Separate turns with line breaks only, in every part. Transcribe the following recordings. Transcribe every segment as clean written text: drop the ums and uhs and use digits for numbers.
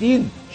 3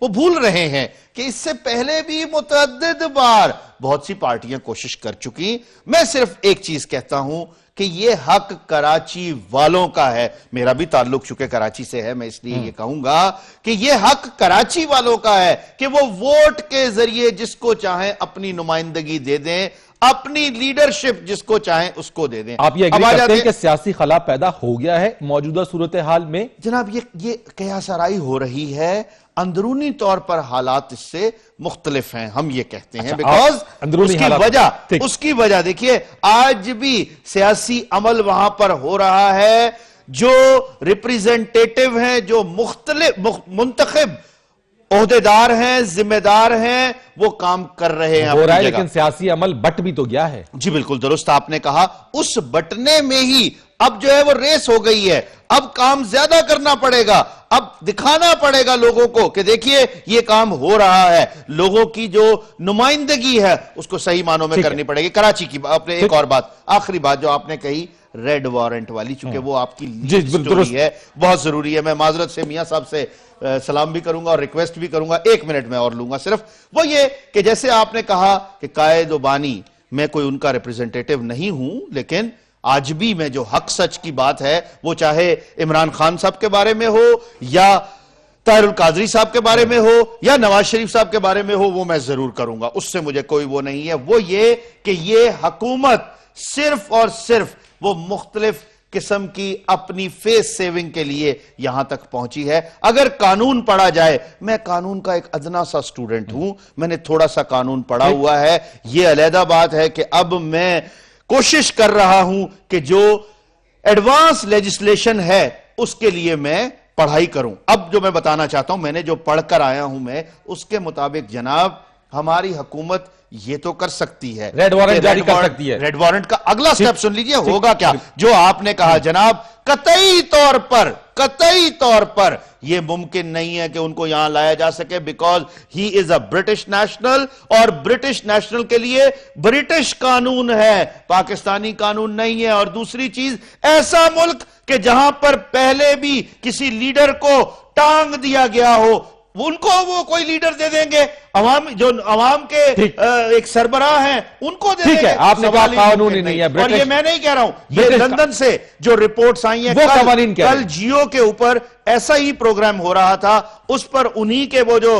وہ بھول رہے ہیں کہ اس سے پہلے بھی متعدد بار بہت سی پارٹیاں کوشش کر چکی. میں صرف ایک چیز کہتا ہوں کہ یہ حق کراچی والوں کا ہے. میرا بھی تعلق چونکہ کراچی سے ہے, میں اس لیے یہ کہوں گا کہ یہ حق کراچی والوں کا ہے کہ وہ ووٹ کے ذریعے جس کو چاہیں اپنی نمائندگی دے دیں, اپنی لیڈرشپ جس کو چاہیں اس کو دے دیں.
آپ یہ اگری کرتے ہیں کہ سیاسی خلا پیدا ہو گیا ہے موجودہ صورتحال میں؟
جناب یہ قیاس آرائی ہو رہی ہے, اندرونی طور پر حالات اس سے مختلف ہیں, ہم یہ کہتے ہیں بیکاز اس کی وجہ دیکھیے آج بھی سیاسی عمل وہاں پر ہو رہا ہے, جو ریپریزنٹیٹیو ہیں, جو مختلف منتخب عہدیدار ہیں, ذمہ دار ہیں, وہ کام کر رہے ہیں
ہو رہا ہے, لیکن سیاسی عمل بٹ بھی تو گیا ہے.
جی بالکل درست آپ نے کہا, اس بٹنے میں ہی اب جو ہے وہ ریس ہو گئی ہے. اب کام زیادہ کرنا پڑے گا, اب دکھانا پڑے گا لوگوں کو کہ دیکھیے یہ کام ہو رہا ہے. لوگوں کی جو نمائندگی ہے اس کو صحیح معنوں میں کرنی پڑے گی. کراچی کی اپنے ایک اور بات, آخری بات جو آپ نے کہی ریڈ وارنٹ والی, چونکہ وہ آپ کی سٹوری ہے, بہت ضروری ہے. میں معذرت سے میاں صاحب سے سلام بھی کروں گا اور ریکویسٹ بھی کروں گا, 1 منٹ میں اور لوں گا صرف. وہ یہ کہ جیسے آپ نے کہا کہ قائد و بانی, میں کوئی ان کا ریپریزنٹیٹیو نہیں ہوں, لیکن آج بھی میں جو حق سچ کی بات ہے وہ چاہے عمران خان صاحب کے بارے میں ہو یا طاہر القادری صاحب کے بارے میں ہو یا نواز شریف صاحب کے بارے میں ہو, وہ میں ضرور کروں گا, اس سے مجھے کوئی وہ نہیں ہے. وہ یہ کہ یہ حکومت صرف اور صرف وہ مختلف قسم کی اپنی فیس سیونگ کے لیے یہاں تک پہنچی ہے. اگر قانون پڑھا جائے, میں قانون کا ایک ادنا سا سٹوڈنٹ ہوں, میں نے تھوڑا سا قانون پڑھا ہوا ہے, یہ علیحدہ بات ہے کہ اب میں کوشش کر رہا ہوں کہ جو ایڈوانس لیجسلیشن ہے اس کے لیے میں پڑھائی کروں. اب جو میں بتانا چاہتا ہوں, میں نے جو پڑھ کر آیا ہوں میں اس کے مطابق جناب ہماری حکومت یہ تو کر سکتی ہے,
ریڈ وارنٹ جاری کر سکتی ہے.
ریڈ وارنٹ کا اگلا سٹیپ سن لیجئے ہوگا کیا, جو آپ نے کہا جناب, قطعی طور پر یہ ممکن نہیں ہے کہ ان کو یہاں لایا جا سکے, because he is a British national, اور برٹش نیشنل کے لیے برٹش قانون ہے, پاکستانی قانون نہیں ہے. اور دوسری چیز, ایسا ملک کہ جہاں پر پہلے بھی کسی لیڈر کو ٹانگ دیا گیا ہو, ان کو وہ کوئی لیڈر دے دیں گے, عوام کے ایک سربراہ ہیں ان کو دے دیں گے.
آپ نے کہا قانون ہی نہیں ہے,
اور یہ میں نہیں کہہ رہا ہوں, یہ لندن سے جو رپورٹس آئی ہیں, کل جیو کے اوپر ایسا ہی پروگرام ہو رہا تھا, اس پر انہی کے وہ جو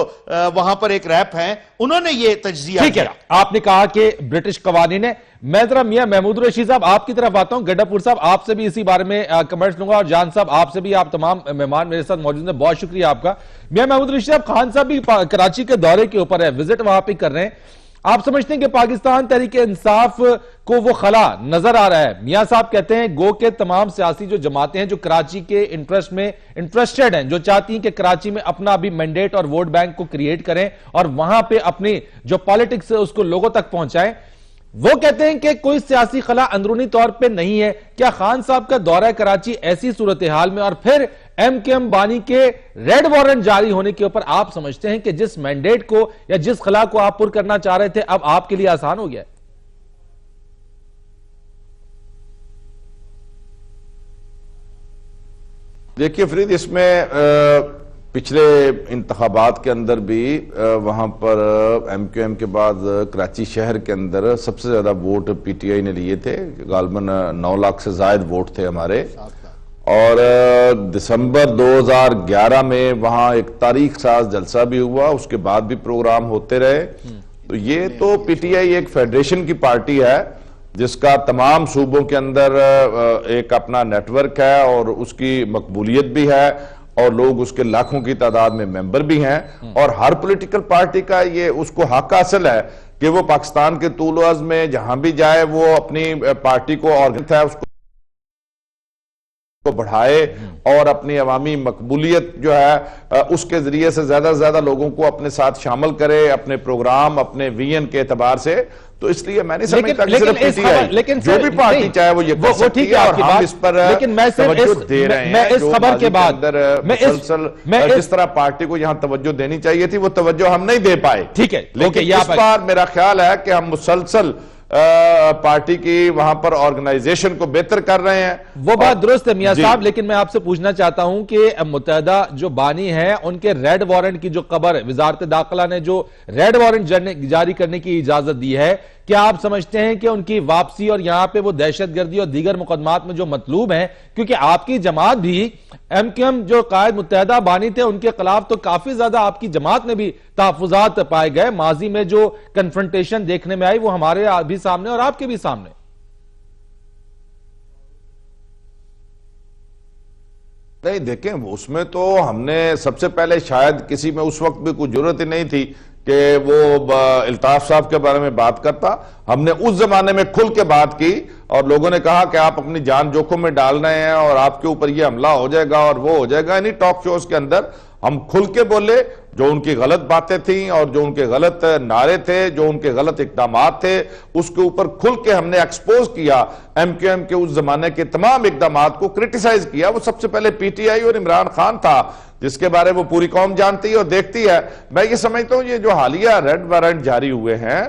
وہاں پر ایک ریپ ہیں, انہوں نے یہ تجزیہ کیا.
آپ نے کہا کہ برٹش قوانین ہے. میں ذرا میاں محمود رشید صاحب آپ کی طرف آتا ہوں. گڈا پور صاحب آپ سے بھی اسی بارے میں کمنٹس لوں گا, اور جان صاحب آپ سے بھی, آپ تمام مہمان میرے ساتھ موجود ہیں, بہت شکریہ آپ کا. میاں محمود رشید صاحب, خان صاحب بھی کراچی کے دورے کے اوپر ہے, وزٹ وہاں پہ کر رہے ہیں. آپ سمجھتے ہیں کہ پاکستان تحریک انصاف کو وہ خلا نظر آ رہا ہے؟ میاں صاحب کہتے ہیں گو کہ تمام سیاسی جو جماعتیں ہیں جو کراچی کے انٹرسٹ میں انٹرسٹڈ ہیں, جو چاہتی ہیں کہ کراچی میں اپنا بھی مینڈیٹ اور ووٹ بینک کو کریٹ کریں اور وہاں پہ اپنی جو پالیٹکس ہے اس کو لوگوں تک پہنچائیں, وہ کہتے ہیں کہ کوئی سیاسی خلا اندرونی طور پہ نہیں ہے. کیا خان صاحب کا دورہ کراچی ایسی صورتحال میں اور پھر ایم کے ایم بانی کے ریڈ وارنٹ جاری ہونے کے اوپر آپ سمجھتے ہیں کہ جس مینڈیٹ کو یا جس خلا کو آپ پر کرنا چاہ رہے تھے اب آپ کے لیے آسان ہو گیا ہے؟
دیکھیے فرید, اس میں پچھلے انتخابات کے اندر بھی وہاں پر ایم کیو ایم کے بعد کراچی شہر کے اندر سب سے زیادہ ووٹ پی ٹی آئی نے لیے تھے, غالباً 9 لاکھ سے زائد ووٹ تھے ہمارے. اور دسمبر 2011 میں وہاں ایک تاریخ ساز جلسہ بھی ہوا, اس کے بعد بھی پروگرام ہوتے رہے. تو یہ تو پی ٹی آئی ایک فیڈریشن کی پارٹی ہے جس کا تمام صوبوں کے اندر ایک اپنا نیٹ ورک ہے اور اس کی مقبولیت بھی ہے, اور لوگ اس کے لاکھوں کی تعداد میں ممبر بھی ہیں. اور ہر پولیٹیکل پارٹی کا یہ اس کو حق حاصل ہے کہ وہ پاکستان کے طول و عرض میں جہاں بھی جائے وہ اپنی پارٹی کو اس کو بڑھائے اور اپنی عوامی مقبولیت جو ہے اس کے ذریعے سے زیادہ سے زیادہ لوگوں کو اپنے ساتھ شامل کرے اپنے پروگرام, اپنے وین کے اعتبار سے. تو اس لیے میں نہیں سمجھتا کہ صرف پی ٹی آئی, جو بھی پارٹی چاہے وہ یہ کر سکتی ہے, اور ہم اس پر توجہ دے رہے ہیں.
اس خبر کے بعد
مسلسل جس طرح پارٹی کو یہاں توجہ دینی چاہیے تھی وہ توجہ ہم نہیں دے پائے.
ٹھیک ہے,
لیکن اس بار میرا خیال ہے کہ ہم مسلسل پارٹی کی وہاں پر آرگنائزیشن کو بہتر کر رہے ہیں.
وہ بات درست ہے میاں صاحب، لیکن میں آپ سے پوچھنا چاہتا ہوں کہ متحدہ جو بانی ہیں ان کے ریڈ وارنٹ کی جو خبر وزارت داخلہ نے جو ریڈ وارنٹ جاری کرنے کی اجازت دی ہے، کیا آپ سمجھتے ہیں کہ ان کی واپسی اور یہاں پہ وہ دہشت گردی اور دیگر مقدمات میں جو مطلوب ہیں، کیونکہ آپ کی جماعت بھی ایم کیو ایم جو قائد متحدہ بانی تھے ان کے خلاف تو کافی زیادہ آپ کی جماعت میں بھی تحفظات پائے گئے، ماضی میں جو کنفرنٹیشن دیکھنے میں آئی وہ ہمارے بھی سامنے اور آپ کے بھی سامنے.
نہیں دیکھیں، اس میں تو ہم نے سب سے پہلے شاید کسی میں اس وقت بھی کوئی ضرورت ہی نہیں تھی کہ وہ الطاف صاحب کے بارے میں بات کرتا. ہم نے اس زمانے میں کھل کے بات کی اور لوگوں نے کہا کہ آپ اپنی جان جوخم میں ڈال رہے ہیں اور آپ کے اوپر یہ حملہ ہو جائے گا اور وہ ہو جائے گا. یعنی ٹاک شوز کے اندر ہم کھل کے بولے جو ان کی غلط باتیں تھیں اور جو ان کے غلط نعرے تھے، جو ان کے غلط اقدامات تھے، اس کے اوپر کھل کے ہم نے ایکسپوز کیا. ایم کیو ایم کے اس زمانے کے تمام اقدامات کو کرٹیسائز کیا. وہ سب سے پہلے پی ٹی آئی اور عمران خان تھا جس کے بارے وہ پوری قوم جانتی ہے اور دیکھتی ہے. میں یہ سمجھتا ہوں یہ جو حالیہ ریڈ وارنٹ جاری ہوئے ہیں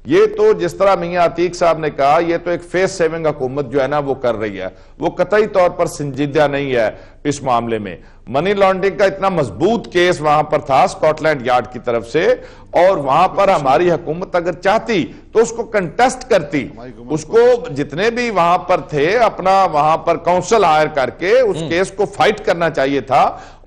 یہ تو جس طرح میاں عتیق صاحب نے کہا یہ تو ایک فیس سیونگ حکومت جو ہے نا وہ کر رہی ہے. وہ قطعی طور پر سنجیدہ نہیں ہے اس معاملے میں. منی لانڈرنگ کا اتنا مضبوط کیس وہاں پر تھا سکاٹ لینڈ یارڈ کی طرف سے، اور وہاں پر ہماری حکومت اگر چاہتی تو اس کو کنٹیسٹ کرتی. اس کو جتنے بھی وہاں پر تھے اپنا وہاں پر کونسل ہائر کر کے اس کیس کو فائٹ کرنا چاہیے تھا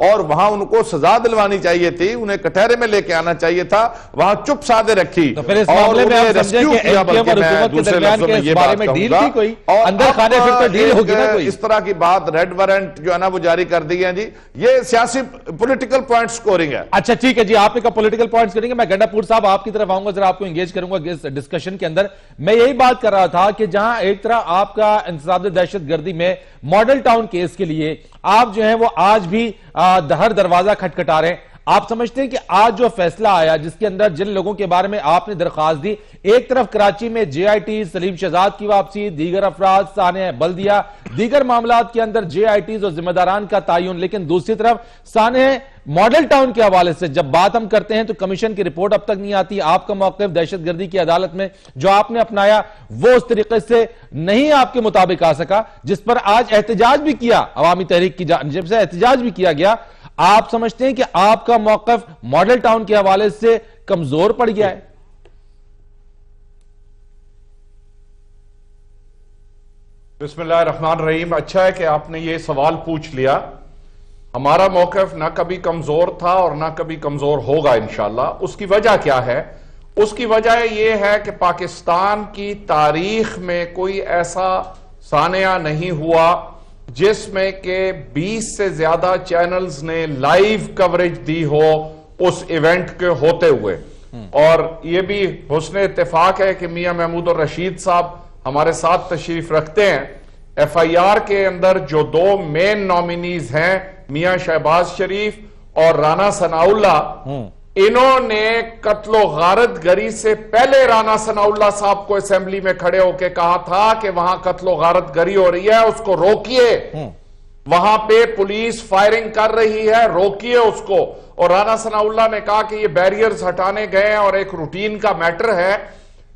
اور وہاں ان کو سزا دلوانی چاہیے تھی، انہیں کٹہرے میں لے کے آنا چاہیے تھا. وہاں چپ سادے رکھی
تو پھر اس معاملے میں آپ سمجھیں کہ ایم کیو ایم اور حکومت کے درمیان کے اس بارے میں ڈیل تھی کوئی اندر خانے پھر تو ڈیل ہوگی نا کوئی.
اس طرح کی بات ریڈ وارنٹ جو ہے نا وہ جاری کر دی ہے جی، یہ سیاسی پولیٹیکل پوائنٹ سکورنگ ہے.
اچھا ٹھیک ہے جی، آپ ایک پولیٹیکل پوائنٹس کریں گے. میں گنڈا پور صاحب آپ کی طرف آؤں گا، ذرا آپ کو انگیج کروں گا اس ڈسکشن کے اندر. میں یہی بات کر رہا تھا کہ جہاں ایک طرح آپ کا انسداد دہشت گردی میں ماڈل ٹاؤن کیس کے لیے آپ جو ہیں وہ آج بھی ہر دروازہ کھٹکھٹا رہے ہیں. آپ سمجھتے ہیں کہ آج جو فیصلہ آیا جس کے اندر جن لوگوں کے بارے میں آپ نے درخواست دی، ایک طرف کراچی میں جے آئی ٹیز، سلیم شہزاد کی واپسی، دیگر افراد سانحہ بلدیہ، دیگر معاملات کے اندر جے آئی ٹیز اور ذمہ داران کا تعین، لیکن دوسری طرف سانحہ ماڈل ٹاؤن کے حوالے سے جب بات ہم کرتے ہیں تو کمیشن کی رپورٹ اب تک نہیں آتی. آپ کا موقف دہشت گردی کی عدالت میں جو آپ نے اپنایا وہ اس طریقے سے نہیں آپ کے مطابق آ سکا، جس پر آج احتجاج بھی کیا عوامی تحریک کی جانب سے احتجاج بھی کیا گیا. آپ سمجھتے ہیں کہ آپ کا موقف ماڈل ٹاؤن کے حوالے سے کمزور پڑ گیا ہے؟
بسم اللہ الرحمن الرحیم. اچھا ہے کہ آپ نے یہ سوال پوچھ لیا. ہمارا موقف نہ کبھی کمزور تھا اور نہ کبھی کمزور ہوگا انشاءاللہ. اس کی وجہ کیا ہے؟ اس کی وجہ یہ ہے کہ پاکستان کی تاریخ میں کوئی ایسا سانحہ نہیں ہوا جس میں کہ 20 سے زیادہ چینلز نے لائیو کوریج دی ہو اس ایونٹ کے ہوتے ہوئے. اور یہ بھی حسن اتفاق ہے کہ میاں محمود الرشید صاحب ہمارے ساتھ تشریف رکھتے ہیں. ایف آئی آر کے اندر جو دو مین نومینیز ہیں میاں شہباز شریف اور رانا ثناء اللہ، انہوں نے قتل و غارت گری سے پہلے رانا ثناء اللہ صاحب کو اسمبلی میں کھڑے ہو کے کہا تھا کہ وہاں قتل و غارت گری ہو رہی ہے، اس کو روکیے، وہاں پہ پولیس فائرنگ کر رہی ہے، روکیے اس کو. اور رانا ثناء اللہ نے کہا کہ یہ بیریئرز ہٹانے گئے ہیں اور ایک روٹین کا میٹر ہے.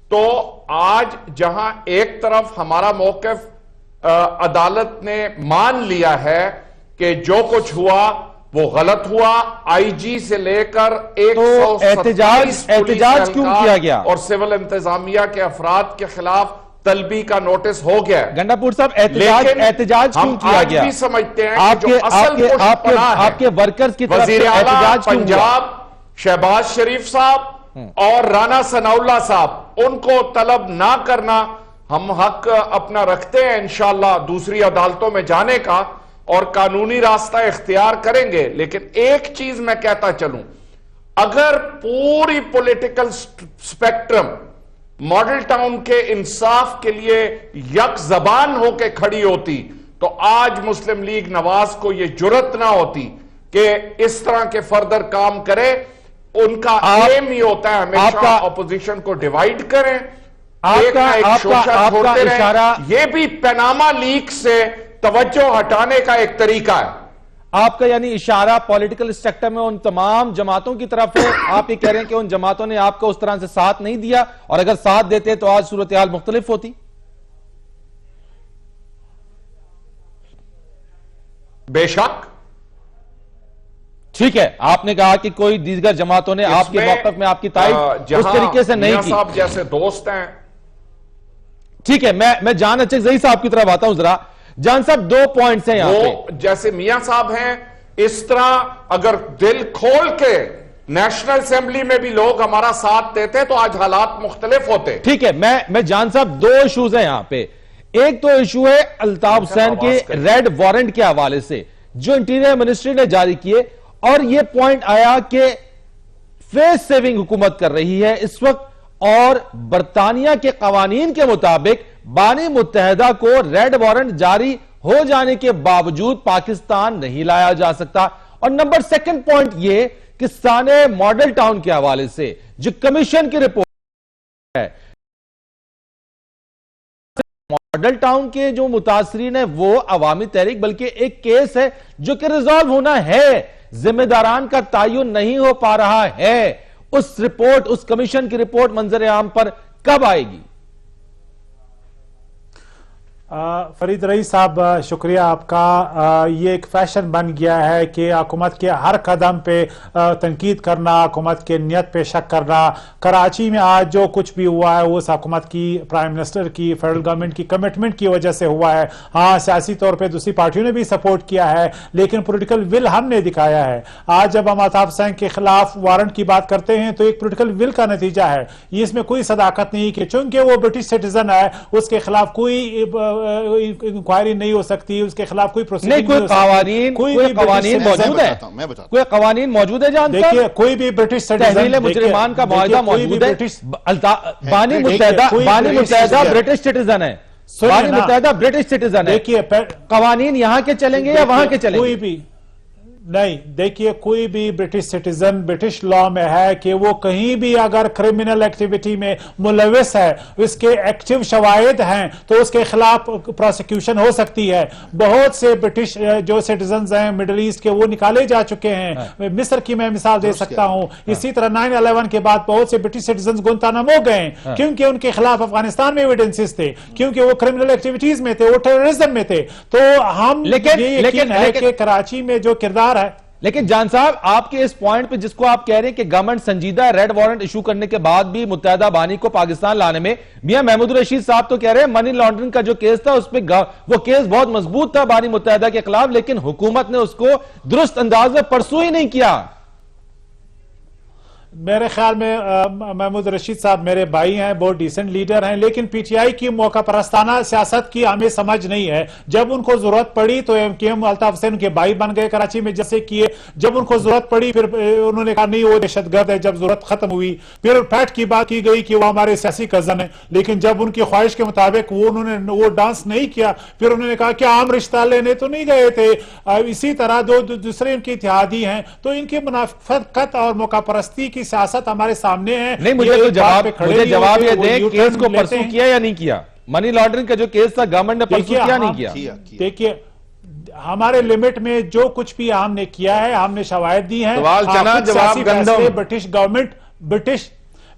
تو آج جہاں ایک طرف ہمارا موقف عدالت نے مان لیا ہے کہ جو کچھ ہوا وہ غلط ہوا، آئی جی سے لے کر 127
احتجاج کیوں کیا گیا
اور سول انتظامیہ کے افراد کے خلاف طلبی کا نوٹس ہو گیا.
گنڈا پور صاحب احتجاج کیوں کیا گیا؟
ہم آج بھی سمجھتے ہیں کہ جو اصل
آپ کے ورکرز کی طرف
وزیر اعلیٰ پنجاب شہباز شریف صاحب اور رانا ثناء اللہ صاحب، ان کو طلب نہ کرنا. ہم حق اپنا رکھتے ہیں انشاءاللہ دوسری عدالتوں میں جانے کا اور قانونی راستہ اختیار کریں گے. لیکن ایک چیز میں کہتا چلوں، اگر پوری پولیٹیکل سپیکٹرم ماڈل ٹاؤن کے انصاف کے لیے یک زبان ہو کے کھڑی ہوتی تو آج مسلم لیگ نواز کو یہ جرت نہ ہوتی کہ اس طرح کے فردر کام کرے. ان کا ایم ہی ہوتا ہے ہمیشہ اپوزیشن کو ڈیوائیڈ کریں، ایک نہ ایک شوشہ چھوڑتے رہیں. یہ بھی پیناما لیک سے توجہ ہٹانے کا ایک طریقہ ہے.
آپ کا یعنی اشارہ پولیٹیکل سیکٹر میں ان تمام جماعتوں کی طرف ہے. آپ یہ کہہ رہے ہیں کہ ان جماعتوں نے آپ کو اس طرح سے ساتھ نہیں دیا, اور اگر ساتھ دیتے تو آج صورتحال مختلف ہوتی.
بے شک.
ٹھیک ہے, آپ نے کہا کہ کوئی دیگر جماعتوں نے آپ کے موقف میں آپ کی تائید اس طریقے سے نہیں کی.
صاحب جیسے دوست ہیں.
ٹھیک ہے, میں جان اچھے صاحب کی طرف آتا ہوں ذرا. جان صاحب, 2 پوائنٹس ہیں یہاں پہ.
جیسے میاں صاحب ہیں, اس طرح اگر دل کھول کے نیشنل اسمبلی میں بھی لوگ ہمارا ساتھ دیتے تو آج حالات مختلف ہوتے.
ٹھیک ہے, میں جان صاحب 2 ایشوز ہیں یہاں پہ. ایک تو ایشو ہے الطاف حسین کے ریڈ وارنٹ کے حوالے سے جو انٹیریئر منسٹری نے جاری کیے, اور یہ پوائنٹ آیا کہ فیس سیونگ حکومت کر رہی ہے اس وقت, اور برطانیہ کے قوانین کے مطابق بانی متحدہ کو ریڈ وارنٹ جاری ہو جانے کے باوجود پاکستان نہیں لایا جا سکتا. اور نمبر 2 پوائنٹ یہ کہ سانحہ ماڈل ٹاؤن کے حوالے سے جو کمیشن کی رپورٹ ہے, ماڈل ٹاؤن کے جو متاثرین ہیں وہ عوامی تحریک, بلکہ ایک کیس ہے جو کہ ریزالو ہونا ہے, ذمہ داران کا تعین نہیں ہو پا رہا ہے. اس رپورٹ, اس کمیشن کی رپورٹ منظر عام پر کب آئے گی؟
فرید رئیس صاحب, شکریہ آپ کا. یہ ایک فیشن بن گیا ہے کہ حکومت کے ہر قدم پہ تنقید کرنا, حکومت کے نیت پہ شک کرنا. کراچی میں آج جو کچھ بھی ہوا ہے وہ اس حکومت کی, پرائم منسٹر کی, فیڈرل گورنمنٹ کی کمٹمنٹ کی وجہ سے ہوا ہے. ہاں, سیاسی طور پہ دوسری پارٹیوں نے بھی سپورٹ کیا ہے, لیکن پولیٹیکل ول ہم نے دکھایا ہے. آج جب ہم الطاف حسین کے خلاف وارنٹ کی بات کرتے ہیں تو ایک پولیٹیکل ول کا نتیجہ ہے. یہ اس میں کوئی صداقت نہیں کہ چونکہ وہ برٹش سٹیزن ہے اس کے خلاف کوئی انکوائری نہیں ہو سکتی, اس کے خلاف کوئی پروسیڈنگ نہیں ہو سکتی. کوئی قوانین موجود ہے,
کوئی قوانین موجود ہے. جان
دیکھیے, کوئی بھی برٹش سٹیزن,
تحویل مجرمان کا معاہدہ موجود ہے. بانی متحدہ برٹش سٹیزن ہے, بانی متحدہ برٹش سٹیزن ہے.
دیکھیے,
قوانین یہاں کے چلیں گے یا وہاں کے چلیں گے؟
کوئی بھی نہیں. دیکھیے, کوئی بھی برٹش سٹیزن برٹش لا میں ہے کہ وہ کہیں بھی اگر کرمنل ایکٹیویٹی میں ملوث ہے, اس کے ایکٹیو شواہد ہیں تو اس کے خلاف پروسیکیوشن ہو سکتی ہے. بہت سے برٹش جو سٹیزنز ہیں مڈل ایسٹ کے وہ نکالے جا چکے ہیں. مصر کی میں مثال دے سکتا ہوں. اسی طرح 9/11 کے بعد بہت سے برٹش سٹیزنز گوانتانامو گئے کیونکہ ان کے خلاف افغانستان میں ایویڈنسز تھے, کیونکہ وہ کرمنل ایکٹیویٹیز میں تھے, وہ ٹیررزم میں تھے. تو ہم یہ یقین ہے کہ کراچی میں جو کردار ہے.
لیکن جان صاحب, آپ کے اس پوائنٹ پہ جس کو آپ کہہ رہے ہیں کہ گورنمنٹ سنجیدہ ہے ریڈ وارنٹ ایشو کرنے کے بعد بھی متحدہ بانی کو پاکستان لانے میں, میاں محمود الرشید صاحب تو کہہ رہے ہیں منی لانڈرنگ کا جو کیس تھا اس پہ وہ کیس بہت مضبوط تھا بانی متحدہ کے خلاف, لیکن حکومت نے اس کو درست انداز میں پرسو ہی نہیں کیا.
میرے خیال میں محمود رشید صاحب میرے بھائی ہیں, بہت ڈیسنٹ لیڈر ہیں, لیکن پی ٹی آئی کی موقع پرستانہ سیاست کی ہمیں سمجھ نہیں ہے. جب ان کو ضرورت پڑی تو M Q M Altaf Hussain کے بھائی بن گئے کراچی میں جیسے کیے. جب ان کو ضرورت پڑی پھر انہوں نے کہا نہیں وہ دہشت گرد ہے. جب ضرورت ختم ہوئی پھر پیٹ کی بات کی گئی کہ وہ ہمارے سیاسی کزن ہیں, لیکن جب ان کی خواہش کے مطابق انہوں نے وہ ڈانس نہیں کیا, پھر انہوں نے کہا کہ عام رشتہ لینے تو نہیں گئے تھے. اسی طرح دوسرے ان کی اتحادی ہیں, تو ان کی منافقت اور موقع پرستی کی سیاست ہمارے سامنے ہے.
نہیں, مجھے جواب یہ دیں, کیس کو پرسو کیا یا نہیں کیا؟ منی لانڈرنگ کا جو کیس تھا گورنمنٹ نے پرسو کیا نہیں کیا؟
دیکھیے, ہمارے لیمٹ میں جو کچھ بھی ہم نے کیا ہے, ہم نے شواہد دی ہیں.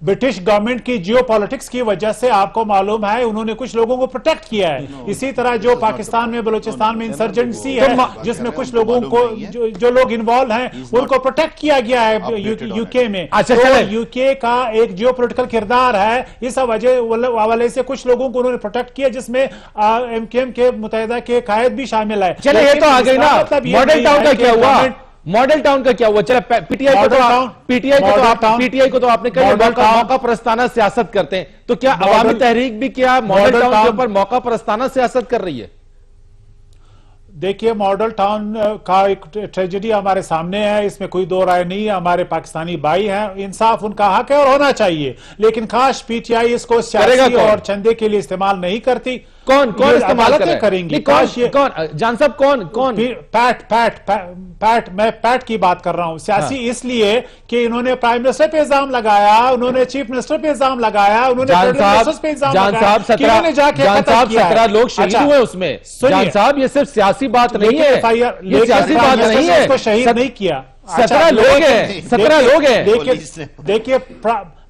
برٹش گورنمنٹ کی جیو پالیٹکس کی وجہ سے آپ کو معلوم ہے انہوں نے کچھ لوگوں کو پروٹیکٹ کیا ہے. اسی طرح جو پاکستان میں بلوچستان میں انسرجنسی ہے جس میں کچھ لوگوں کو جو لوگ انوالو ہیں ان کو پروٹیکٹ کیا گیا ہے یو کے میں. یو کے کا ایک جیو پولیٹیکل کردار ہے, اس وجہ حوالے سے کچھ لوگوں کو انہوں نے پروٹیکٹ کیا جس میں ایم کیو ایم کے متحدہ کے قائد بھی شامل ہے.
چلے یہ تو آ گئی نا, ماڈل ٹاؤن کا کیا ہوا؟ ماڈل ٹاؤن کا کیا ہوا؟ چلے پی ٹی آئی کو تو آپ نے کہا موقع پرستانہ سیاست کرتے ہیں, تو کیا عوامی تحریک بھی کیا ماڈل ٹاؤن کے اوپر موقع پرستانہ سیاست کر رہی ہے؟
دیکھیے, ماڈل ٹاؤن کا ایک ٹریجڈی ہمارے سامنے ہے, اس میں کوئی دو رائے نہیں ہے. ہمارے پاکستانی بھائی ہیں, انصاف ان کا حق ہے اور ہونا چاہیے, لیکن کاش پی ٹی آئی اس کو سیاسی اور چندے کے لیے استعمال نہیں کرتی.
کون استعمال کریں گے؟ جان صاحب کون؟
میں پیٹ کی بات کر رہا ہوں. سیاسی اس لیے کہ انہوں نے پرائم منسٹر پہ الزام لگایا, انہوں نے چیف منسٹر پہ الزام لگایا, انہوں نے فیڈرل منسٹر پہ الزام لگایا کہ انہوں نے جا کے قتل کیا ہے.
17 لوگ شہید ہوئے اس میں. جان صاحب, یہ صرف سیاسی بات نہیں ہے, یہ سیاسی بات نہیں ہے.
اس کو شہید نہیں کیا,
17 لوگ ہیں, 17 لوگ ہیں.
دیکھیے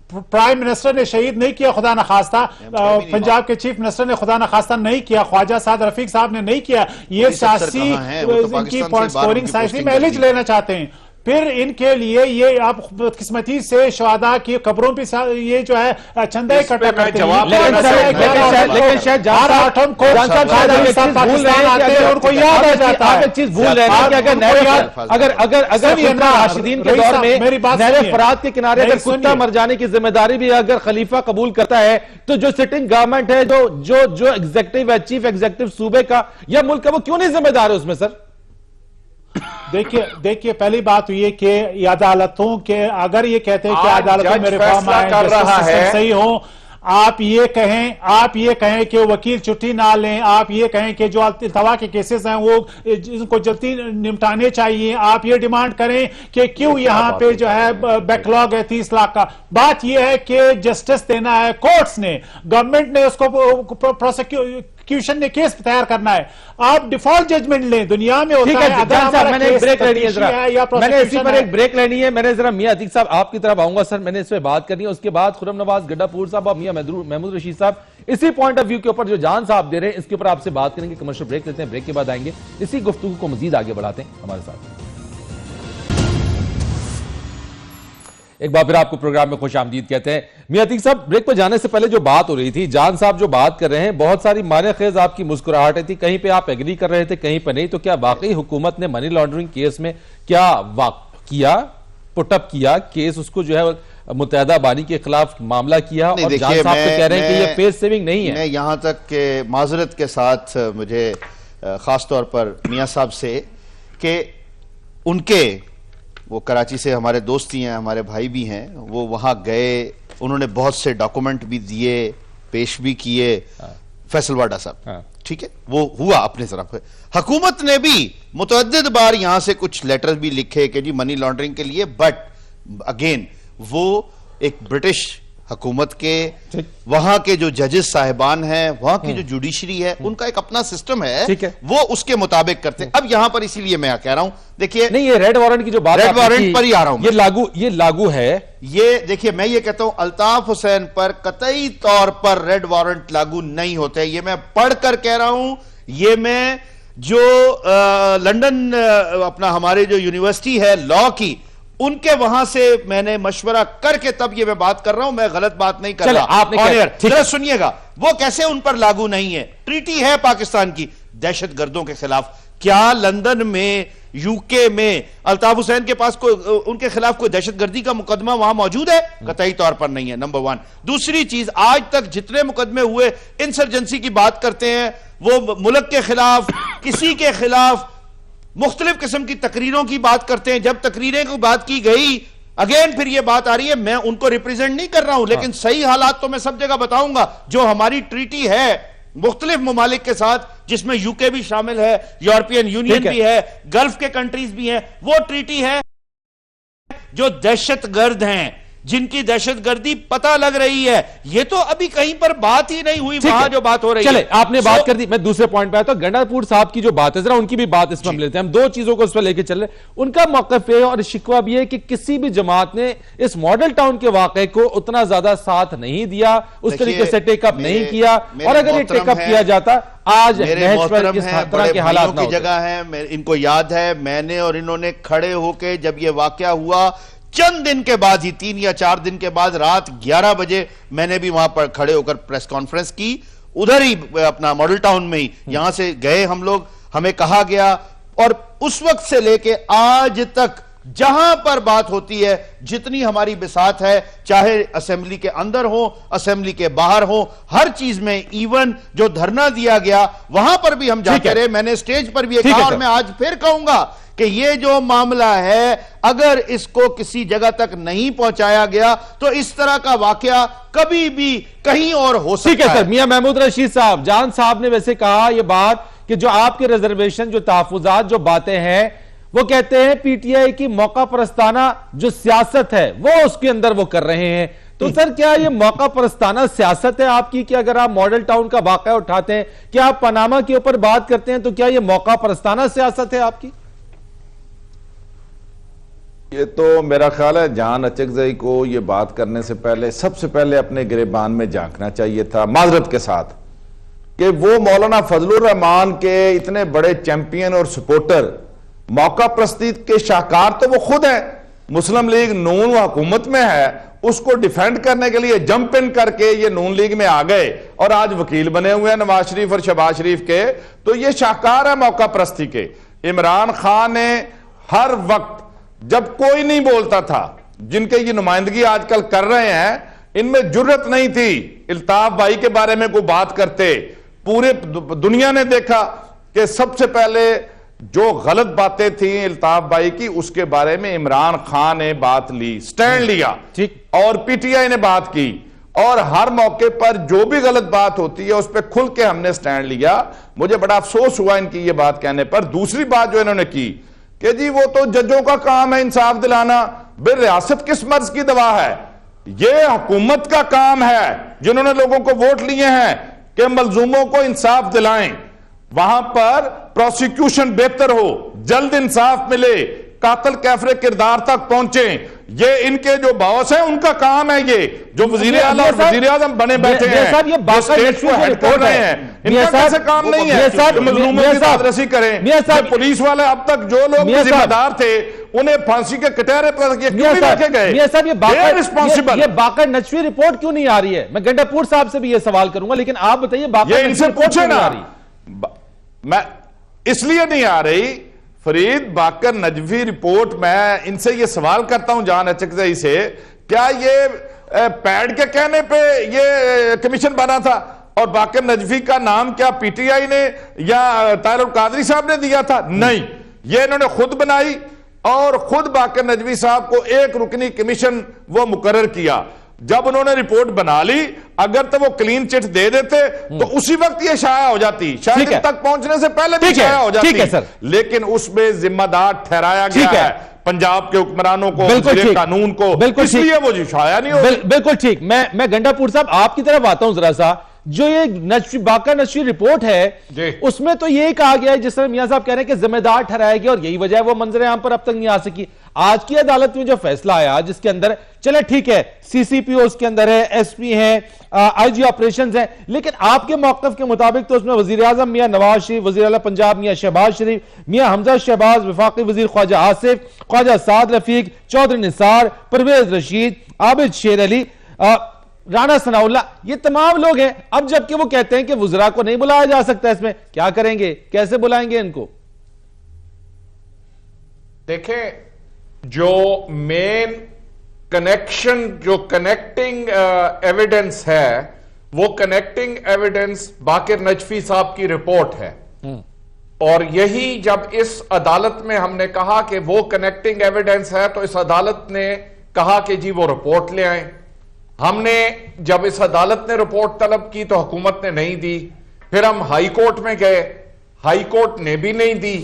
پرائم منسٹر نے شہید نہیں کیا خدا نخواستہ, پنجاب کے چیف منسٹر نے خدا نخواستہ نہیں کیا, خواجہ سعد رفیق صاحب نے نہیں کیا. یہ سیاسی ان کی اسکورنگ سیاسی میلیج لینا چاہتے ہیں. پھر ان کے لیے یہ آپ بدقسمتی سے شہداء کی قبروں پہ یہ جو ہے چندہ اکٹھا کرتے ہیں.
لیکن شاید
ہر آٹھم کو پاکستان آتے ہیں ان کو یاد آ جاتا ہے.
آپ ایک چیز بھول رہے ہیں کہ اگر راشدین کے دور میں نہر فرات کے کنارے اگر کتا مر جانے کی ذمہ داری بھی اگر خلیفہ قبول کرتا ہے تو جو سٹنگ گورنمنٹ ہے, جو ایگزیکٹو ہے, چیف ایگزیکٹو صوبے کا یا ملک کا, وہ کیوں نہیں ذمہ دار ہے اس میں سر؟
دیکھیے پہلی بات یہ کہ عدالتوں کے اگر یہ کہتے ہیں کہ عدالتوں میں ریفارم آئیں, صحیح ہوں, آپ یہ کہیں کہ وکیل چھٹی نہ لیں, آپ یہ کہیں کہ جو التوا کے کیسز ہیں وہ ان کو جلدی نمٹانے چاہیے, آپ یہ ڈیمانڈ کریں کہ کیوں یہاں پہ جو ہے بیک لاگ ہے 30 لاکھ کا. بات یہ ہے کہ جسٹس دینا ہے کورٹس نے, گورنمنٹ نے اس کو پروسیکیوشن نے کیس تیار کرنا ہے. آپ ڈیفالٹ ججمنٹ لیں, دنیا میں ہوتا ہے.
میں نے ایک بریک لینی ہے. میں نے ذرا میاں عتیق صاحب آپ کی طرف آؤں گا سر, میں نے اس پہ بات کرنی ہے. اس کے بعد خرم نواز گڈا پور صاحب اور میاں محمود رشید صاحب اسی پوائنٹ آف ویو کے اوپر جو جان صاحب دے رہے ہیں اس کے اوپر آپ سے بات کریں گے. کمرشل بریک لیتے ہیں, بریک کے بعد آئیں گے, اسی گفتگو کو مزید آگے بڑھاتے ہیں ہمارے ساتھ. ایک بار پھر آپ کو پروگرام میں خوش آمدید کہتے ہیں. میاں عتیق صاحب, بریک پہ جانے سے پہلے جو بات ہو رہی تھی, جان صاحب جو بات کر رہے ہیں, بہت ساری معنی خیز آپ کی مسکراہٹیں تھی, کہیں پہ آپ ایگری کر رہے تھے, کہیں پہ نہیں. تو کیا واقعی حکومت نے منی لانڈرنگ کیس میں کیا پٹ اپ کیا کیس, اس کو جو ہے متحدہ بانی کے خلاف معاملہ کیا, اور جان صاحب تو کہہ رہے ہیں کہ یہ پیس سیونگ نہیں ہے؟
میں یہاں تک کہ معذرت کے ساتھ مجھے خاص طور پر میاں صاحب سے کہ ان کے وہ کراچی سے ہمارے دوستی ہیں, ہمارے بھائی بھی ہیں, وہ وہاں گئے, انہوں نے بہت سے ڈاکومنٹ بھی دیے, پیش بھی کیے. فیصل واڈا صاحب, ٹھیک ہے, وہ ہوا اپنے طرف. حکومت نے بھی متعدد بار یہاں سے کچھ لیٹر بھی لکھے کہ جی منی لانڈرنگ کے لیے, بٹ اگین وہ ایک برٹش حکومت کے وہاں کے جو ججز صاحبان ہیں, وہاں کی جو جوڈیشری ہے, ان کا ایک اپنا سسٹم ہے, وہ اس کے مطابق کرتے ہیں. اب یہاں پر اسی لیے میں کہہ رہا ہوں, دیکھیے
نہیں, یہ ریڈ وارنٹ کی جو بات,
ریڈ وارنٹ پر ہی آ رہا ہوں,
یہ لاگو ہے.
یہ دیکھیے میں یہ کہتا ہوں الطاف حسین پر قطعی طور پر ریڈ وارنٹ لاگو نہیں ہوتے. یہ میں پڑھ کر کہہ رہا ہوں, یہ میں جو لندن اپنا ہمارے جو یونیورسٹی ہے لا کی, ان کے وہاں سے میں نے مشورہ کر کے تب یہ میں بات کر رہا ہوں, میں غلط بات نہیں کر رہا. ذرا سنیے گا, وہ کیسے ان پر لاگو نہیں ہے. ٹریٹی ہے پاکستان کی دہشت گردوں کے خلاف. کیا لندن میں, یو کے میں الطاف حسین کے پاس ان کے خلاف کوئی دہشت گردی کا مقدمہ وہاں موجود ہے؟ قطعی طور پر نہیں ہے, نمبر 1. دوسری چیز, آج تک جتنے مقدمے ہوئے انسرجنسی کی بات کرتے ہیں, وہ ملک کے خلاف, کسی کے خلاف مختلف قسم کی تقریروں کی بات کرتے ہیں. جب تقریریں کو بات کی گئی, اگین پھر یہ بات آ رہی ہے, میں ان کو ریپریزنٹ نہیں کر رہا ہوں, لیکن صحیح حالات تو میں سب جگہ بتاؤں گا. جو ہماری ٹریٹی ہے مختلف ممالک کے ساتھ, جس میں یو کے بھی شامل ہے, یورپین یونین بھی ہے, گلف کے کنٹریز بھی ہیں, وہ ٹریٹی ہے جو دہشت گرد ہیں, جن کی دہشت گردی پتہ لگ رہی ہے. یہ تو ابھی کہیں پر بات ہی نہیں ہوئی, وہاں جو بات ہو رہی ہے.
چلے آپ نے بات کر دی, میں دوسرے پوائنٹ پہ آتا ہوں. گنڈا پور صاحب کی جو بات ہے, ذرا ان کی بھی بات اس میں ہم لیتے ہیں. ہم دو چیزوں کو اس پہ لے کے چل رہے ہیں. ان کا موقف ہے اور شکوہ بھی ہے کہ کسی بھی جماعت نے اس ماڈل ٹاؤن کے واقعے کو اتنا زیادہ ساتھ نہیں دیا, اس طریقے سے ٹیک اپ نہیں کیا, اور اگر یہ ٹیک اپ کیا جاتا آج نہج پر اس طرح کے حالات نہ ہوتے.
جگہ ہے, ان کو یاد ہے, میں نے اور انہوں نے کھڑے ہو کے جب یہ واقعہ ہوا چند دن کے بعد ہی, 3 یا 4 دن کے بعد, رات 11 بجے میں نے بھی وہاں پر کھڑے ہو کر پریس کانفرنس کی, ادھر ہی اپنا ماڈل ٹاؤن میں ہی. یہاں سے گئے ہم لوگ, ہمیں کہا گیا, اور اس وقت سے لے کے آج تک جہاں پر بات ہوتی ہے, جتنی ہماری بساط ہے, چاہے اسمبلی کے اندر ہو, اسمبلی کے باہر ہو, ہر چیز میں, ایون جو دھرنا دیا گیا وہاں پر بھی ہم جاتے رہے. میں نے اسٹیج پر بھی یہ کہا, اور میں آج پھر کہوں گا کہ یہ جو معاملہ ہے, اگر اس کو کسی جگہ تک نہیں پہنچایا گیا تو اس طرح کا واقعہ کبھی بھی کہیں اور ہو سکتا ہے.
سر, میاں محمود رشید صاحب, جان صاحب نے ویسے کہا یہ بات کہ جو آپ کے ریزرویشن, جو تحفظات, جو باتیں ہیں, وہ کہتے ہیں پی ٹی آئی کی موقع پرستانہ جو سیاست ہے وہ اس کے اندر وہ کر رہے ہیں. تو سر کیا یہ موقع پرستانہ سیاست ہے آپ کی کہ اگر آپ ماڈل ٹاؤن کا واقعہ اٹھاتے ہیں، کیا آپ پاناما کے اوپر بات کرتے ہیں، تو کیا یہ موقع پرستانہ سیاست ہے آپ کی؟
یہ تو میرا خیال ہے جان اچکزئی کو یہ بات کرنے سے پہلے سب سے پہلے اپنے گریبان میں جھانکنا چاہیے تھا معذرت کے ساتھ کہ وہ مولانا فضل الرحمان کے اتنے بڑے چیمپئن اور سپورٹر موقع پرستی کے شاہکار تو وہ خود ہیں. مسلم لیگ نون حکومت میں ہے، اس کو ڈیفینڈ کرنے کے لیے جمپ ان کر کے یہ نون لیگ میں آ گئے اور آج وکیل بنے ہوئے ہیں نواز شریف اور شہباز شریف کے. تو یہ شاہکار ہے موقع پرستی کے. عمران خان نے ہر وقت جب کوئی نہیں بولتا تھا، جن کے یہ نمائندگی آج کل کر رہے ہیں، ان میں جرت نہیں تھی الطاف بھائی کے بارے میں کوئی بات کرتے. پورے دنیا نے دیکھا کہ سب سے پہلے جو غلط باتیں تھیں الطاف بھائی کی، اس کے بارے میں عمران خان نے بات لی، سٹینڈ لیا، اور پی ٹی آئی نے بات کی، اور ہر موقع پر جو بھی غلط بات ہوتی ہے اس پہ کھل کے ہم نے سٹینڈ لیا. مجھے بڑا افسوس ہوا ان کی یہ بات کہنے پر. دوسری بات جو انہوں نے کی کہ جی وہ تو ججوں کا کام ہے انصاف دلانا، بے ریاست کس مرض کی دوا ہے؟ یہ حکومت کا کام ہے جنہوں نے لوگوں کو ووٹ لیے ہیں کہ ملزوموں کو انصاف دلائیں، وہاں پر پروسیکیوشن بہتر ہو، جلد انصاف ملے، قاتل کیفر کردار تک پہنچیں. یہ ان کے جو باس ہیں ان کا کام ہے. یہ جو وزیر اعلیٰ اور وزیر اعظم بنے بیٹھے ہیں، یہ اسٹیٹ کو ہیڈ کر رہے ہیں، ان کا کیسے کام نہیں ہے کہ مظلوموں کی دادرسی کریں؟ پولیس والے اب تک جو لوگ ذمہ دار تھے انہیں پھانسی کے کٹہرے پر کیوں نہیں رکھے گئے؟
یہ باقر نجفی رپورٹ کیوں نہیں آ رہی ہے؟ میں گنڈا پور صاحب سے بھی یہ سوال کروں گا، لیکن آپ بتائیے باقر
ان سے پوچھے نا. میں اس لیے نہیں آ رہی فرید باقر نجفی رپورٹ، میں ان سے یہ سوال کرتا ہوں جان اچکزئی سے، کیا یہ پیڈ کے کہنے پہ یہ کمیشن بنا تھا؟ اور باقر نجفی کا نام کیا پی ٹی آئی نے یا طاہر القادری صاحب نے دیا تھا؟ نہیں، یہ انہوں نے خود بنائی اور خود باقر نجفی صاحب کو ایک رکنی کمیشن وہ مقرر کیا. جب انہوں نے رپورٹ بنا لی، اگر تو وہ کلین چٹ دے دیتے تو اسی وقت یہ شائع ہو جاتی، شاید تک پہنچنے سے پہلے بھی شائع ہو جاتی. لیکن اس میں ذمہ دار ٹھہرایا گیا ہے پنجاب کے حکمرانوں کو، وزیر قانون کو، اس لیے وہ شائع نہیں ہو.
بالکل ٹھیک. میں گنڈا پور صاحب آپ کی طرف آتا ہوں ذرا سا. جو یہ باقر نجفی رپورٹ ہے اس میں تو یہ کہا گیا ہے، جس طرح میاں صاحب کہہ رہے ہیں کہ ذمہ دار ٹھہرایا گیا، اور یہی وجہ ہے وہ منظر عام پر اب تک نہیں آ سکی. آج کی عدالت میں جو فیصلہ آیا جس کے اندر چلے ٹھیک ہے سی سی پی او اس کے اندر ہے، ایس پی ہیں، آئی جی آپریشنز ہیں، لیکن آپ کے موقف کے مطابق تو اس میں وزیر اعظم میاں نواز شریف، وزیر اعلیٰ پنجاب میاں شہباز شریف، میاں حمزہ شہباز، وفاقی وزیر خواجہ آصف، خواجہ سعد رفیق، چودھری نثار، پرویز رشید، عابد شیر علی، رانا ثناء اللہ، یہ تمام لوگ ہیں. اب جبکہ وہ کہتے ہیں کہ وزراء کو نہیں بلایا جا سکتا، اس میں کیا کریں گے؟ کیسے بلائیں گے ان کو؟
دیکھیں، جو مین کنیکشن، جو کنیکٹنگ ایویڈنس ہے، وہ کنیکٹنگ ایویڈنس باقر نجفی صاحب کی رپورٹ ہے. اور یہی جب اس عدالت میں ہم نے کہا کہ وہ کنیکٹنگ ایویڈنس ہے، تو اس عدالت نے کہا کہ جی وہ رپورٹ لے آئیں. ہم نے جب اس عدالت نے رپورٹ طلب کی تو حکومت نے نہیں دی. پھر ہم ہائی کورٹ میں گئے، ہائی کورٹ نے بھی نہیں دی.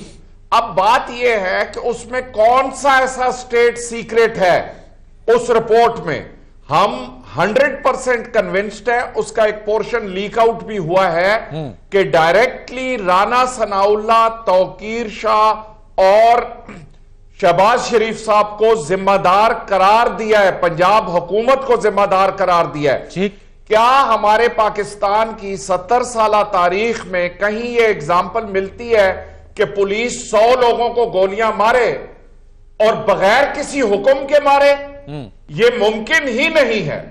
اب بات یہ ہے کہ اس میں کون سا ایسا سٹیٹ سیکریٹ ہے اس رپورٹ میں. ہم 100% کنونسڈ ہے، اس کا ایک پورشن لیک آؤٹ بھی ہوا ہے کہ ڈائریکٹلی رانا ثناء اللہ، توقیر شاہ اور شہباز شریف صاحب کو ذمہ دار قرار دیا ہے، پنجاب حکومت کو ذمہ دار قرار دیا ہے. کیا ہمارے پاکستان کی 70 سالہ تاریخ میں کہیں یہ اگزامپل ملتی ہے کہ پولیس 100 لوگوں کو گولیاں مارے اور بغیر کسی حکم کے مارے؟ یہ ممکن ہی نہیں ہے.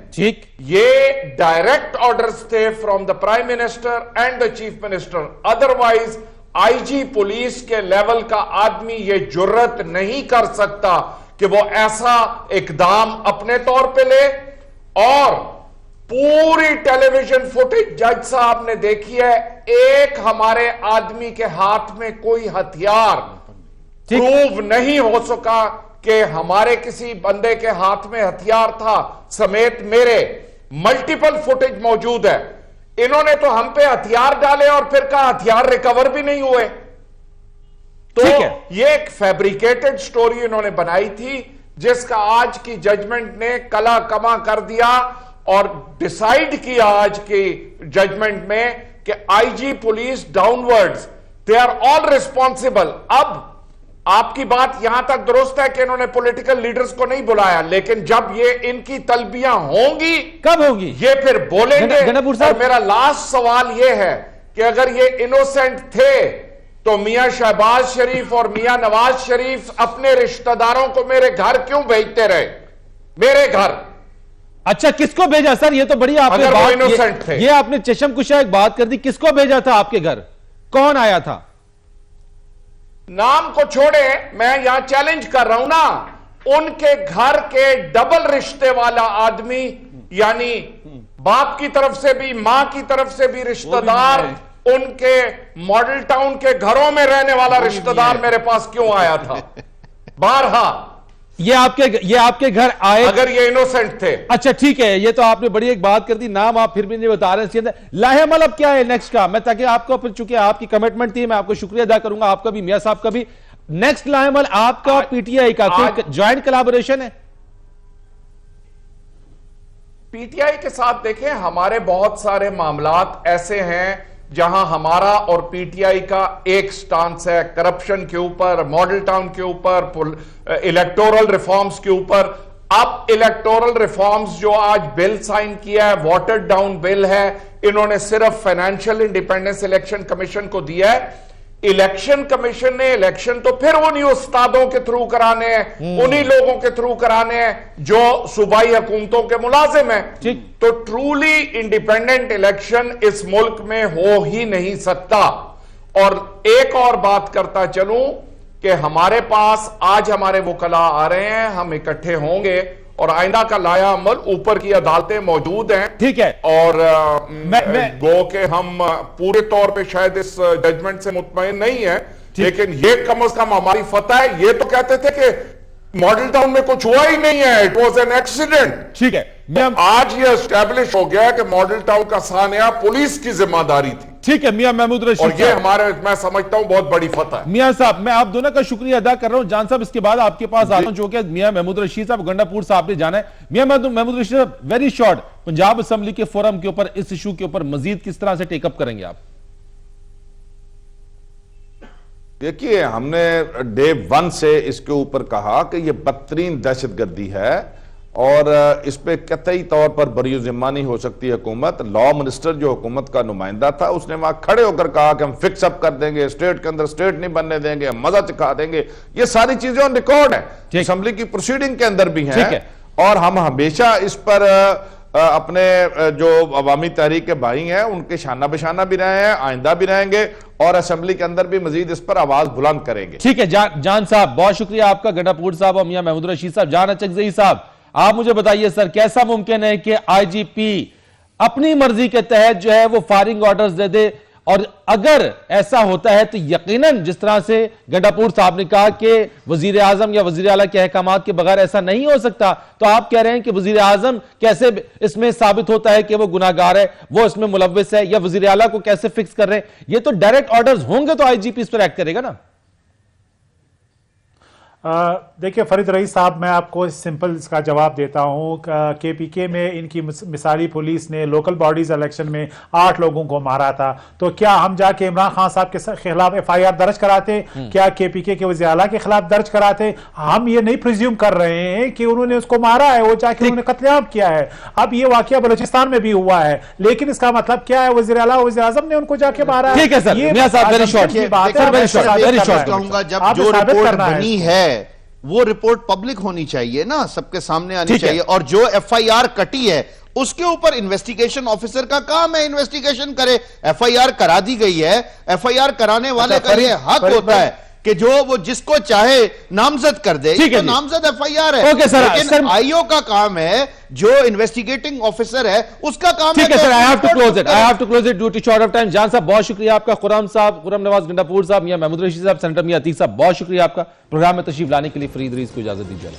یہ ڈائریکٹ آرڈرز تھے from the prime minister and the chief minister. Otherwise I G police کے لیول کا آدمی یہ جرت نہیں کر سکتا کہ وہ ایسا اقدام اپنے طور پہ لے. اور پوری ٹیلی ویژن فوٹیج جج صاحب نے دیکھی ہے، ایک ہمارے آدمی کے ہاتھ میں کوئی ہتھیار پروو نہیں ہو سکا کہ ہمارے کسی بندے کے ہاتھ میں ہتھیار تھا، سمیت میرے. ملٹیپل فوٹیج موجود ہے. انہوں نے تو ہم پہ ہتھیار ڈالے اور پھر کہا ہتھیار ریکور بھی نہیں ہوئے. تو یہ ایک فیبریکیٹڈ سٹوری انہوں نے بنائی تھی جس کا آج کی ججمنٹ نے کلا کما کر دیا اور ڈیسائیڈ کیا آج کی ججمنٹ میں کہ I G police downwards they are all responsible. اب آپ کی بات یہاں تک درست ہے کہ انہوں نے پولیٹیکل لیڈرز کو نہیں بلایا, لیکن جب یہ ان کی تلبیاں ہوں گی,
کب ہوگی,
یہ پھر بولیں گے.
گنڈاپور صاحب,
اور میرا لاسٹ سوال یہ ہے کہ اگر یہ انوسینٹ تھے تو میاں شہباز شریف اور میاں نواز شریف اپنے رشتہ داروں کو میرے گھر کیوں بھیجتے رہے, میرے گھر؟
اچھا کس کو بھیجا سر؟ یہ تو بڑی آپ نے بات, یہ آپ نے چشم کشا ایک بات کر دی. کس کو بھیجا تھا آپ کے گھر؟ کون آیا تھا؟
نام کو چھوڑے, میں یہاں چیلنج کر رہا ہوں نا. ان کے گھر کے ڈبل رشتے والا آدمی, یعنی باپ کی طرف سے بھی ماں کی طرف سے بھی رشتہ دار, ان کے ماڈل ٹاؤن کے گھروں میں رہنے والا رشتہ دار میرے پاس کیوں آیا تھا؟ بارہا
یہ آپ کے گھر آئے
اگر یہ انوسنٹ تھے.
اچھا ٹھیک ہے, یہ تو آپ نے بڑی ایک بات کر دی, نام آپ پھر بھی نہیں بتا رہے ہیں. لاہے عمل اب کیا ہے نیکسٹ کا؟ میں تاکہ آپ کو, چونکہ آپ کی کمٹمنٹ تھی, میں آپ کو شکریہ ادا کروں گا, آپ کا بھی, میاں صاحب کا بھی. نیکسٹ لاہے عمل آپ کا پی ٹی آئی کا کوئی جوائنٹ کلابوریشن ہے؟
پی ٹی آئی کے ساتھ دیکھیں, ہمارے بہت سارے معاملات ایسے ہیں جہاں ہمارا اور پی ٹی آئی کا ایک سٹانس ہے, کرپشن کے اوپر, ماڈل ٹاؤن کے اوپر, الیکٹورل ریفارمز کے اوپر. اب الیکٹورل ریفارمز جو آج بل سائن کیا ہے, واٹر ڈاؤن بل ہے, انہوں نے صرف فائنینشیل انڈیپینڈنس الیکشن کمیشن کو دیا ہے. الیکشن کمیشن نے الیکشن تو پھر انہی استادوں کے تھرو کرانے ہیں, انہی لوگوں کے تھرو کرانے ہیں جو صوبائی حکومتوں کے ملازم ہیں. تو ٹرولی انڈیپینڈنٹ الیکشن اس ملک میں ہو ہی نہیں سکتا. اور ایک اور بات کرتا چلوں کہ ہمارے پاس آج ہمارے وکلاء آ رہے ہیں, ہم اکٹھے ہوں گے اور آئندہ کا لایا عمل, اوپر کی عدالتیں موجود ہیں.
ٹھیک ہے,
اور گو کہ ہم پورے طور پہ شاید اس ججمنٹ سے مطمئن نہیں ہیں, لیکن یہ کم از کم ہماری فتح ہے. یہ تو کہتے تھے کہ ماڈل ٹاؤن میں کچھ ہوا ہی نہیں ہے, اٹ واز این ایکسیڈنٹ.
ٹھیک ہے,
آج یہ اسٹیبلش ہو گیا کہ ماڈل ٹاؤن کا سانحہ پولیس کی ذمہ داری تھی.
ٹھیک ہے میاں محمود رشید,
اور یہ ہمارے, میں سمجھتا ہوں, بہت بڑی فتح ہے.
میاں صاحب میں آپ دونوں کا شکریہ ادا کر رہا ہوں. جان صاحب اس کے بعد آپ کے پاس آتا ہوں, جو کہ میاں محمود رشید صاحب, گنڈاپور صاحب نے جانا ہے. میاں محمود رشید صاحب, ویری شارٹ, پنجاب اسمبلی کے فورم کے اوپر اس ایشو کے اوپر مزید کس طرح سے ٹیک اپ کریں گے آپ؟
دیکھیے, ہم نے ڈے 1 سے اس کے اوپر کہا کہ یہ بدترین دہشت گردی ہے اور اس پہ قطعی طور پر بری ذمہ نہیں ہو سکتی حکومت. لا منسٹر جو حکومت کا نمائندہ تھا, اس نے وہاں کھڑے ہو کر کہا کہ ہم فکس اپ کر دیں گے, اسٹیٹ کے اندر اسٹیٹ نہیں بننے دیں گے, ہم مزہ چکھا دیں گے. یہ ساری چیزیں آن ریکارڈ ہیں, اسمبلی کی پروسیڈنگ کے اندر بھی ہیں, اور ہم ہمیشہ اس پر اپنے جو عوامی تحریک کے بھائی ہیں ان کے شانہ بشانہ بھی رہے ہیں, آئندہ بھی رہیں گے, اور اسمبلی کے اندر بھی مزید اس پر آواز بلند کریں گے.
ٹھیک ہے جان صاحب, بہت شکریہ آپ کا, گنڈاپور صاحب اور میاں محمود رشید صاحب. جان اچکزئی صاحب, آپ مجھے بتائیے سر, کیسا ممکن ہے کہ آئی جی پی اپنی مرضی کے تحت جو ہے وہ فائرنگ آرڈرز دے دے, اور اگر ایسا ہوتا ہے تو یقیناً جس طرح سے گنڈاپور صاحب نے کہا کہ وزیر اعظم یا وزیر اعلیٰ کے احکامات کے بغیر ایسا نہیں ہو سکتا, تو آپ کہہ رہے ہیں کہ وزیر اعظم کیسے اس میں ثابت ہوتا ہے کہ وہ گناہ گار ہے, وہ اس میں ملوث ہے, یا وزیر اعلیٰ کو کیسے فکس کر رہے ہیں؟ یہ تو ڈائریکٹ آرڈرز ہوں گے تو آئی جی پی اس پر ایکٹ کرے گا نا.
دیکھیں فرید رئیس صاحب, میں آپ کو سمپل اس کا جواب دیتا ہوں. کے پی کے میں ان کی مثالی پولیس نے لوکل باڈیز الیکشن میں 8 لوگوں کو مارا تھا, تو کیا ہم جا کے عمران خان صاحب کے خلاف ایف آئی آر درج کراتے؟ کیا کے پی کے وزیر اعلیٰ کے خلاف درج کراتے؟ ہم یہ نہیں پریزیوم کر رہے ہیں کہ انہوں نے اس کو مارا ہے, وہ جا کے انہوں نے قتل عام کیا ہے. اب یہ واقعہ بلوچستان میں بھی ہوا ہے, لیکن اس کا مطلب کیا ہے؟ وزیر اعلیٰ وزیر اعظم نے ان کو جا کے مارا ہے.
ٹھیک ہے سر, میاں صاحب ویری شارٹ,
ویری شارٹ کہوں گا, جب جو رپورٹ بنی ہے وہ رپورٹ پبلک ہونی چاہیے نا, سب کے سامنے آنی چاہیے, اور جو ایف آئی آر کٹی ہے اس کے اوپر انویسٹیگیشن آفیسر کا کام ہے انویسٹیگیشن کرے. ایف آئی آر کرا دی گئی ہے, ایف آئی آر کرانے والے کا یہ حق ہوتا ہے کہ جو وہ جس کو چاہے نامزد کر دے, تو نامزد ایف آئی آر ہے, لیکن آئی او کا کام ہے, جو انویسٹیگیٹنگ آفیسر ہے اس کا کام ہے.
ٹھیک ہے سر, I have to close it due to short of time. جان صاحب بہت شکریہ آپ کا, خرم صاحب, خرم نواز گنڈاپور صاحب, میاں محمود رشید صاحب, سینیٹر میاں عتیق صاحب, بہت شکریہ آپ کا پروگرام میں تشریف لانے کے لیے. فرید رئیس کو اجازت دیجیے.